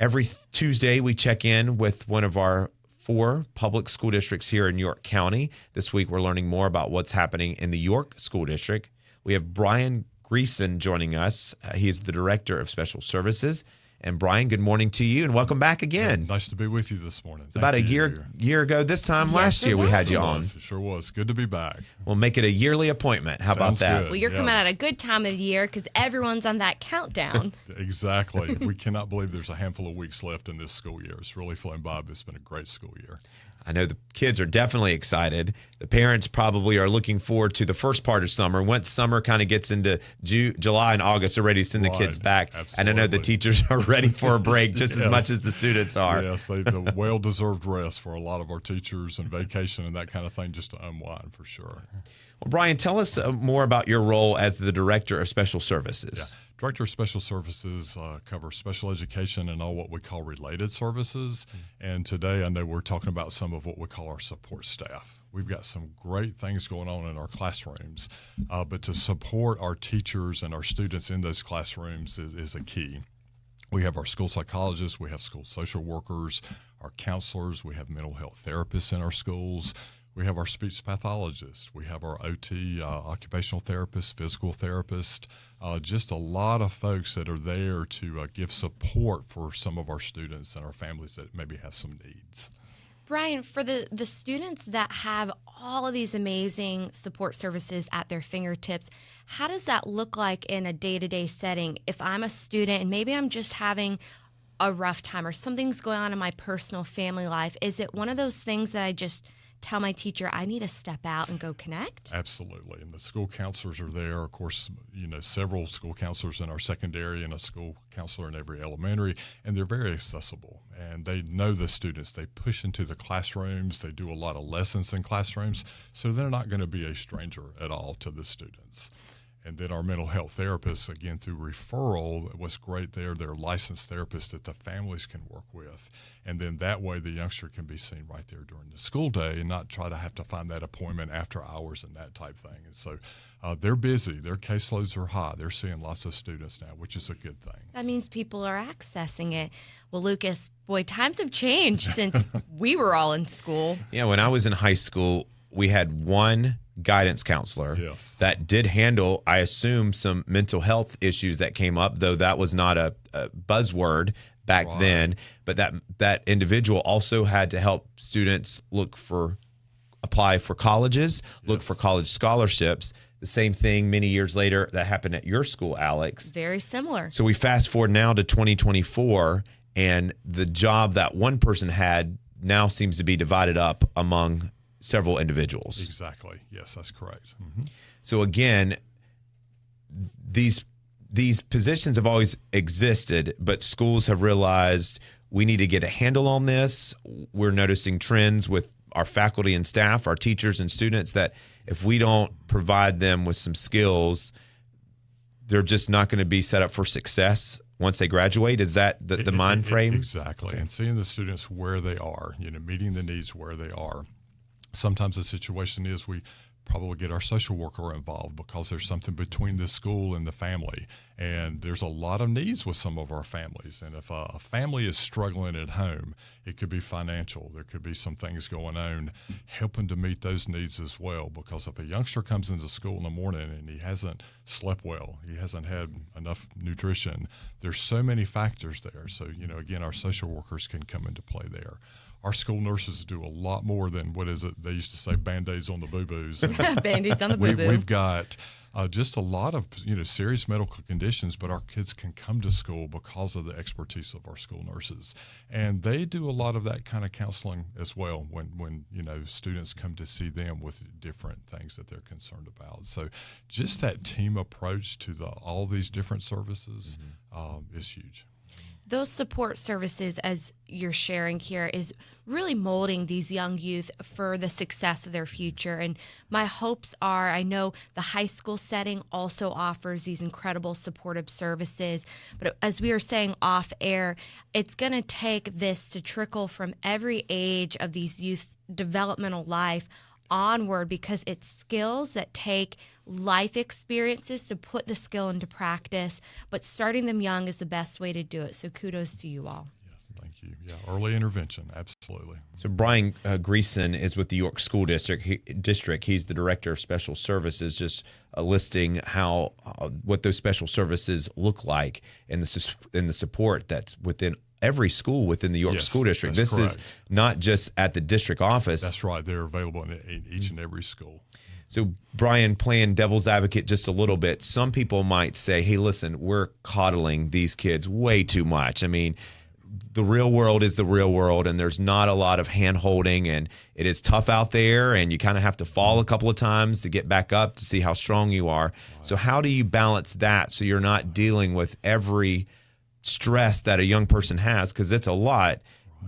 Every Tuesday, we check in with one of our 4 public school districts here in York County. This week, we're learning more about what's happening in the York School District. We have Bryan Greeson joining us. He is the Director of Special Services. And Bryan, good morning to you, and welcome back again. Nice to be with you this morning. It's about a year ago this time last year we had you on. It sure was. Good to be back. We'll make it a yearly appointment. How about that? Good. Well, you're coming at a good time of the year because everyone's on that countdown. Exactly. We cannot believe there's a handful of weeks left in this school year. It's really flown by, but it's been a great school year. I know the kids are definitely excited. The parents probably are looking forward to the first part of summer. Once summer kind of gets into July and August, they're ready to send the kids back. Absolutely. And I know the teachers are ready for a break just as much as the students are. Yes, they've a well-deserved rest for a lot of our teachers and vacation and that kind of thing, just to unwind for sure. Well, Bryan, tell us more about your role as the Director of Special Services. Yeah. Director of Special Services covers special education and all what we call related services. And today I know we're talking about some of what we call our support staff. We've got some great things going on in our classrooms, but to support our teachers and our students in those classrooms is a key. We have our school psychologists, we have school social workers, our counselors, we have mental health therapists in our schools. We have our speech pathologists. We have our OT, occupational therapists, physical therapists, just a lot of folks that are there to give support for some of our students and our families that maybe have some needs. Bryan, for the students that have all of these amazing support services at their fingertips, how does that look like in a day-to-day setting? If I'm a student and maybe I'm just having a rough time or something's going on in my personal family life, is it one of those things that I just tell my teacher I need to step out and go connect? Absolutely. And the school counselors are there. Of course, several school counselors in our secondary and a school counselor in every elementary, and they're very accessible. And they know the students. They push into the classrooms. They do a lot of lessons in classrooms, so they're not going to be a stranger at all to the students. And then our mental health therapists, again, through referral, what's great there, they're licensed therapists that the families can work with. And then that way the youngster can be seen right there during the school day and not try to have to find that appointment after hours and that type thing. And so they're busy. Their caseloads are high. They're seeing lots of students now, which is a good thing. That means people are accessing it. Well, Lucas, boy, times have changed since we were all in school. Yeah, when I was in high school, we had one guidance counselor that did handle, I assume, some mental health issues that came up, though that was not a buzzword back then. But that individual also had to help students apply for colleges, look for college scholarships. The same thing many years later that happened at your school, Alex. Very similar. So we fast forward now to 2024, and the job that one person had now seems to be divided up among several individuals. Exactly. Yes, that's correct. Mm-hmm. So again, these positions have always existed, but schools have realized we need to get a handle on this. We're noticing trends with our faculty and staff, our teachers and students, that if we don't provide them with some skills, they're just not going to be set up for success once they graduate. Is that the mind frame? Exactly. And seeing the students where they are, meeting the needs where they are. Sometimes the situation is we probably get our social worker involved because there's something between the school and the family. And there's a lot of needs with some of our families. And if a family is struggling at home, it could be financial. There could be some things going on, helping to meet those needs as well. Because if a youngster comes into school in the morning and he hasn't slept well, he hasn't had enough nutrition, there's so many factors there. So, again, our social workers can come into play there. Our school nurses do a lot more than, they used to say, Band-Aids on the boo-boos. Band-Aids on the boo-boo. We've got just a lot of, serious medical conditions, but our kids can come to school because of the expertise of our school nurses. And they do a lot of that kind of counseling as well when students come to see them with different things that they're concerned about. So just that team approach to all these different services is huge. Those support services, as you're sharing here, is really molding these young youth for the success of their future. And my hopes are, I know the high school setting also offers these incredible supportive services. But as we were saying off air, it's going to take this to trickle from every age of these youth's developmental life onward, because it's skills that take life experiences to put the skill into practice, but starting them young is the best way to do it. So kudos to you all. Thank you. Yeah, early intervention, absolutely. So Bryan Greeson is with the York School District. He's the director of special services, just listing how what those special services look like and the support that's within every school within the York School District. This correct. is not just at the district office. That's right. They're available in each and every school. So, Bryan, playing devil's advocate just a little bit, some people might say, hey, listen, we're coddling these kids way too much. I mean, the real world is the real world, and there's not a lot of hand-holding, and it is tough out there, and you kind of have to fall a couple of times to get back up to see how strong you are. Right. So how do you balance that so you're not dealing with every stress that a young person has, because it's a lot,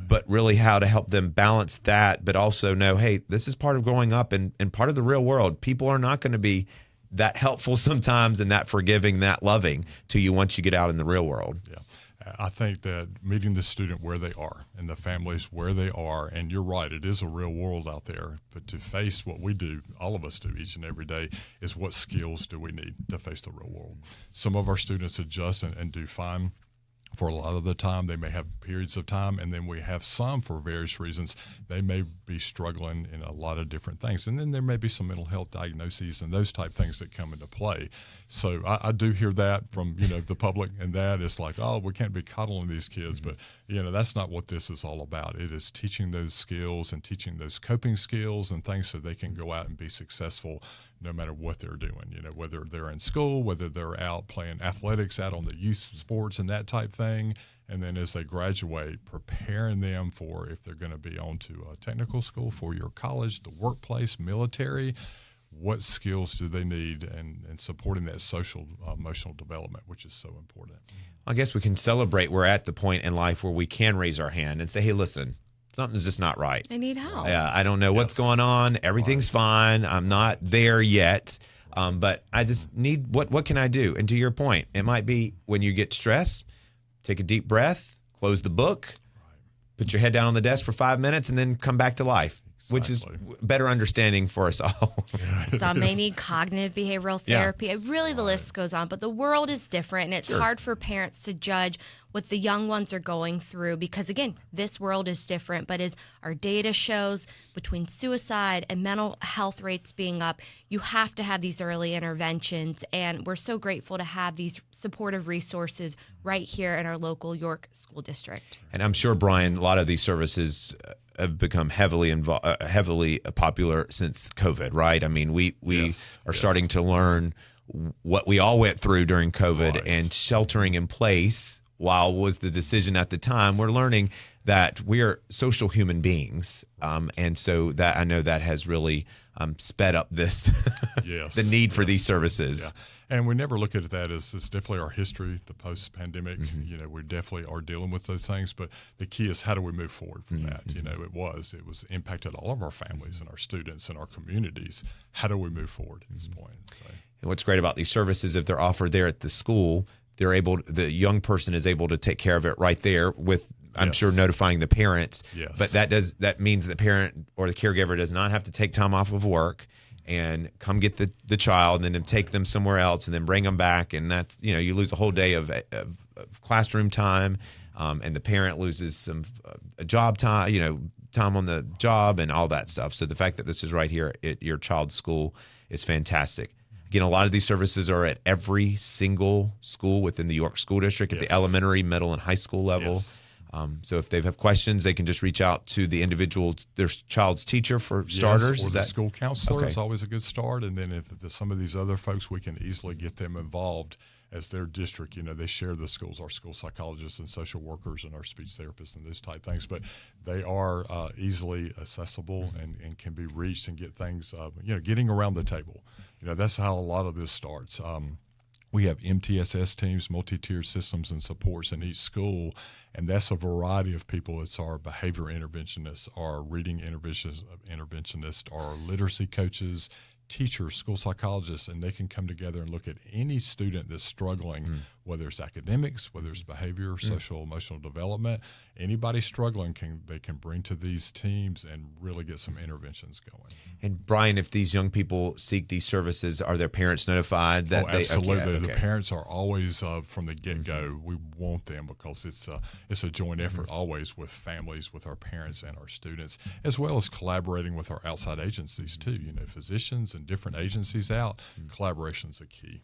but really how to help them balance that, but also know, hey, this is part of growing up and part of the real world. People are not going to be that helpful sometimes and that forgiving, that loving to you once you get out in the real world. Yeah. I think that meeting the student where they are and the families where they are, and you're right, it is a real world out there, but to face what we do, all of us do each and every day, is what skills do we need to face the real world. Some of our students adjust and do fine. For a lot of the time, they may have periods of time, and then we have some, for various reasons, they may be struggling in a lot of different things. And then there may be some mental health diagnoses and those type things that come into play. So I do hear that from, the public, and that is like, oh, we can't be coddling these kids. But, that's not what this is all about. It is teaching those skills and teaching those coping skills and things so they can go out and be successful no matter what they're doing, whether they're in school, whether they're out playing athletics, out on the youth sports and that type thing. And then as they graduate, preparing them for if they're going to be on to a technical school, for your college, the workplace, military, what skills do they need, and supporting that social, emotional development, which is so important. I guess we can celebrate we're at the point in life where we can raise our hand and say, hey, listen, something's just not right. I need help. Yeah, I don't know what's going on. Everything's fine. I'm not there yet. But I just need, what can I do? And to your point, it might be when you get stressed, take a deep breath, close the book, put your head down on the desk for 5 minutes, and then come back to life. Exactly. Which is better understanding for us all. Some may need cognitive behavioral therapy. Really, the list goes on. But the world is different, and it's hard for parents to judge what the young ones are going through because, again, this world is different. But as our data shows, between suicide and mental health rates being up, you have to have these early interventions. And we're so grateful to have these supportive resources right here in our local York School District. And I'm sure, Bryan, a lot of these services have become heavily popular since COVID, right? I mean, we are starting to learn what we all went through during COVID and sheltering in place. While was the decision at the time, we're learning that we are social human beings, and so that I know that has really sped up this the need for these services. Yeah. And we never look at that as it's definitely our history, the post-pandemic. We definitely are dealing with those things, but the key is how do we move forward from that? It was impacted all of our families and our students and our communities. How do we move forward at this point? So. And what's great about these services, if they're offered there at the school, the young person is able to take care of it right there with, I'm sure, notifying the parents. But that means the parent or the caregiver does not have to take time off of work and come get the child and then take them somewhere else and then bring them back. And that's, you lose a whole day of classroom time, and the parent loses some job time, time on the job and all that stuff. So the fact that this is right here at your child's school is fantastic. Again, a lot of these services are at every single school within the York School District at the elementary, middle, and high school level. So if they have questions, they can just reach out to the individual, their child's teacher for starters. Or the school counselor is always a good start. And then if some of these other folks, we can easily get them involved as their district. They share the schools, our school psychologists and social workers and our speech therapists and those type things. But they are easily accessible and can be reached and get things, getting around the table. That's how a lot of this starts. We have MTSS teams, multi-tiered systems and supports in each school, and that's a variety of people. It's our behavior interventionists, our reading interventionists, our literacy coaches, teachers, school psychologists, and they can come together and look at any student that's struggling, whether it's academics, whether it's behavior, social, emotional development. Anybody struggling, they can bring to these teams and really get some interventions going. And Bryan, if these young people seek these services, are their parents notified that absolutely. Okay. The parents are always from the get-go. We want them because it's a joint effort always with families, with our parents and our students, as well as collaborating with our outside agencies too. Physicians and different agencies out. Collaboration is a key.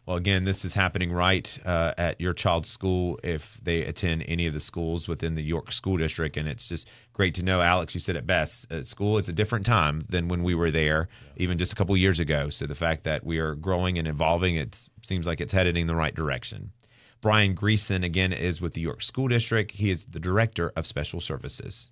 Well, again, this is happening right at your child's school if they attend any of the schools within the York School District. And it's just great to know, Alex, you said it best. At school, it's a different time than when we were there, even just a couple years ago. So the fact that we are growing and evolving, it seems like it's headed in the right direction. Bryan Greeson, again, is with the York School District. He is the Director of Special Services.